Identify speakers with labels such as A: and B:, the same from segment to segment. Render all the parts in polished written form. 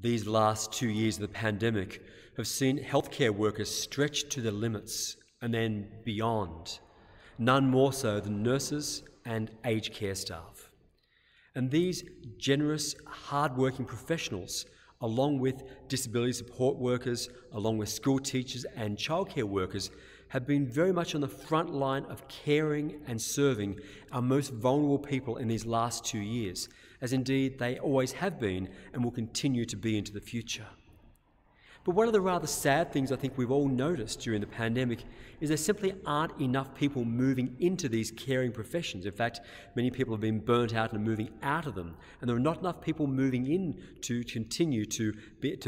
A: These last 2 years of the pandemic have seen healthcare workers stretched to their limits and then beyond, none more so than nurses and aged care staff. And these generous, hard-working professionals, along with disability support workers, along with school teachers and childcare workers, have been very much on the front line of caring and serving our most vulnerable people in these last 2 years, as indeed they always have been and will continue to be into the future. But one of the rather sad things I think we've all noticed during the pandemic is there simply aren't enough people moving into these caring professions. In fact, many people have been burnt out and are moving out of them, and there are not enough people moving in to continue to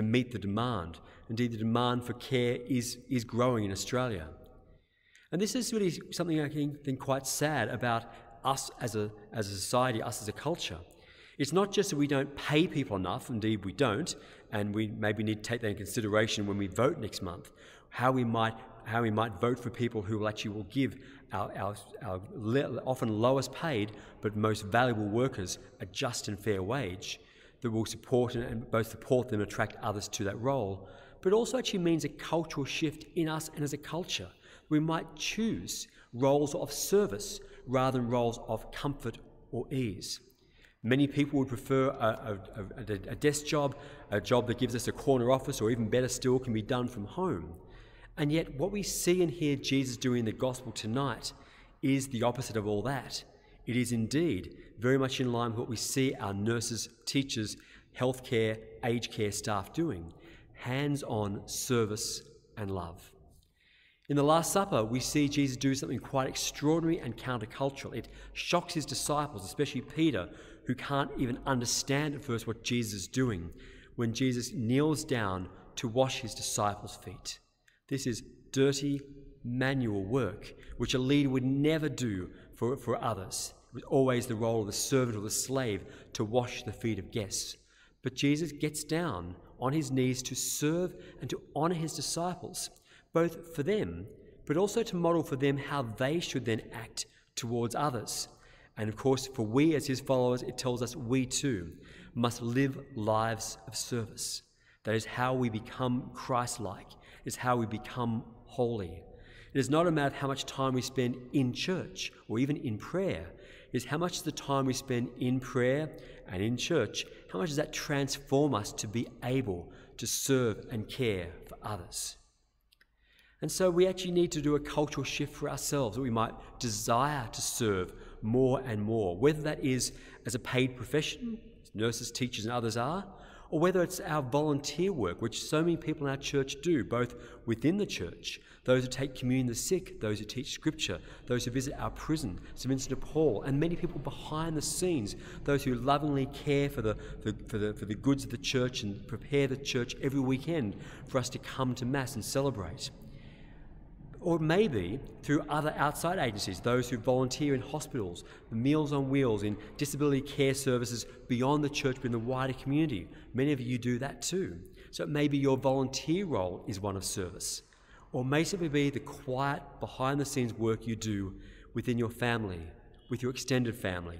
A: meet the demand. Indeed, the demand for care is growing in Australia. And this is really something I think quite sad about us as a society, us as a culture. It's not just that we don't pay people enough, indeed we don't, and we maybe need to take that in consideration when we vote next month, how we might vote for people who will give our often lowest paid but most valuable workers a just and fair wage that will support and both support them and attract others to that role, but also actually means a cultural shift in us and as a culture. We might choose roles of service rather than roles of comfort or ease. Many people would prefer a desk job, a job that gives us a corner office, or even better still, can be done from home. And yet what we see and hear Jesus doing in the gospel tonight is the opposite of all that. It is indeed very much in line with what we see our nurses, teachers, healthcare, aged care staff doing, hands-on service and love. In the Last Supper, we see Jesus do something quite extraordinary and countercultural. It shocks his disciples, especially Peter, who can't even understand at first what Jesus is doing, when Jesus kneels down to wash his disciples' feet. This is dirty, manual work, which a leader would never do for others. It was always the role of the servant or the slave to wash the feet of guests. But Jesus gets down on his knees to serve and to honour his disciples, both for them, but also to model for them how they should then act towards others. And of course, for we as his followers, it tells us we too must live lives of service. That is how we become Christ-like. It is how we become holy. It is not a matter of how much time we spend in church or even in prayer. It is how much of the time we spend in prayer and in church, how much does that transform us to be able to serve and care for others. And so we actually need to do a cultural shift for ourselves, that we might desire to serve more and more, whether that is as a paid profession, as nurses, teachers and others are, or whether it's our volunteer work, which so many people in our church do, both within the church, those who take communion of the sick, those who teach scripture, those who visit our prison, St. Vincent de Paul, and many people behind the scenes, those who lovingly care for the goods of the church and prepare the church every weekend for us to come to Mass and celebrate. Or maybe through other outside agencies, those who volunteer in hospitals, the Meals on Wheels, in disability care services beyond the church but in the wider community. Many of you do that too. So maybe your volunteer role is one of service. Or may simply be the quiet, behind-the-scenes work you do within your family, with your extended family,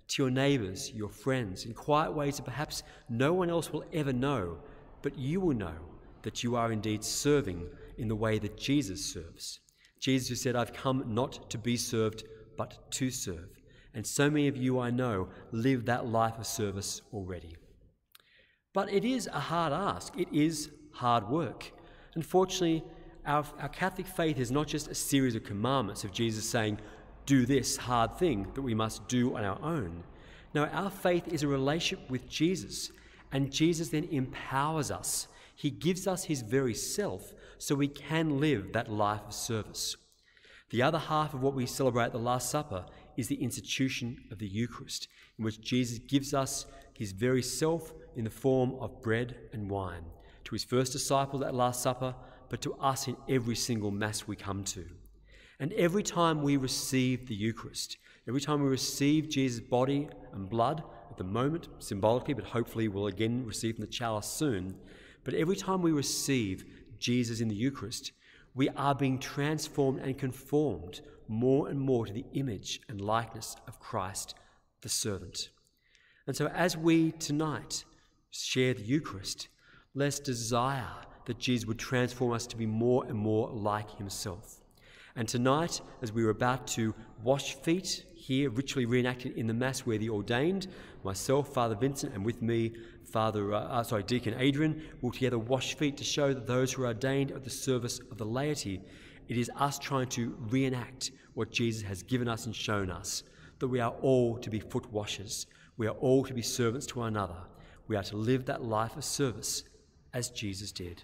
A: to your neighbours, your friends, in quiet ways that perhaps no one else will ever know, but you will know that you are indeed serving in the way that Jesus serves. Jesus who said, "I've come not to be served, but to serve." And so many of you I know live that life of service already. But it is a hard ask. It is hard work. Unfortunately, our Catholic faith is not just a series of commandments of Jesus saying, do this hard thing that we must do on our own. No, our faith is a relationship with Jesus, and Jesus then empowers us. He gives us his very self so we can live that life of service. The other half of what we celebrate at the Last Supper is the institution of the Eucharist, in which Jesus gives us his very self in the form of bread and wine, to his first disciples at Last Supper, but to us in every single Mass we come to. And every time we receive the Eucharist, every time we receive Jesus' body and blood, at the moment symbolically, but hopefully we'll again receive from the chalice soon, but every time we receive Jesus in the Eucharist, we are being transformed and conformed more and more to the image and likeness of Christ, the servant. And so as we tonight share the Eucharist, Let's desire that Jesus would transform us to be more and more like himself. And tonight, as we were about to wash feet here, ritually reenacted in the Mass where the ordained, myself, Father Vincent, and with me, Deacon Adrian, will together wash feet to show that those who are ordained are at the service of the laity. It is us trying to reenact what Jesus has given us and shown us, that we are all to be foot washers. We are all to be servants to one another. We are to live that life of service as Jesus did.